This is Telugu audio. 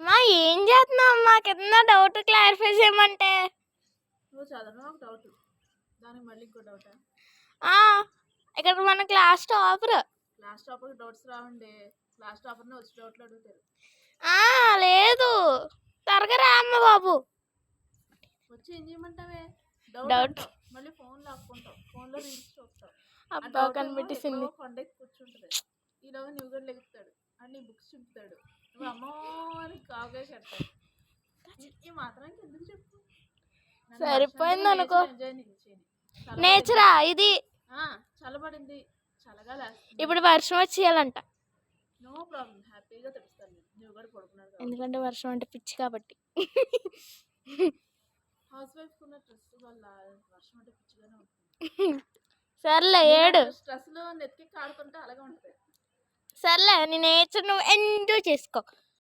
మా ఏం చేస్తున్నావు? మాకు ఏదన్నా డౌట్ క్లారిఫై చేయమంటే నువ్వు చదవడం ఒక డౌట్, దానికి మళ్ళీ ఇంకో డౌట్. ఇక్కడ మన class topper. Class topper doubts రావండి, క్లాస్ టాపర్ని వచ్చి డౌట్లు అడుగుతారు. లేదు త్వరగా రా అమ్మ బాబు. వచ్చి ఏం చేయమంటావే? డౌట్ మళ్ళీ ఫోన్ లాక్కుంటావు, ఫోన్లో రీల్స్ చూస్తావు. అబ్బా కనిపెట్టేసింది. కొండకి కూర్చుంటుంది, ఈలోగా నువ్వు కూడా లెగుతాడు అని బుక్స్ చింపుతాడు, నువ్వు అమ్మో అని కావుగా చెప్తావు. ఈ మాత్రానికి ఎందుకు చెప్పు? సరిపోయింది అనుకో. నేచరా ఇది చల్లబడింది, చల్లగా లేస్తుంది. ఇప్పుడు వర్షం వచ్చేయాలంట. నో ప్రాబ్లం, హ్యాపీగా తెలుస్తాను. నువ్వు కూడా పడుకున్నాడు ఎందుకంటే వర్షం అంటే పిచ్చి కాబట్టి. హౌస్ వైఫ్ కున్న స్ట్రెస్ వల్ల వర్షం అంటే పిచ్చిగానే ఉంటుంది. సర్లే ఏడు. స్ట్రెస్ లో నెత్తికి ఆడుతుంటే అలాగే ఉంటుంది. సర్లే నీ నేచర్ నువ్వు ఎంజాయ్ చేసుకో.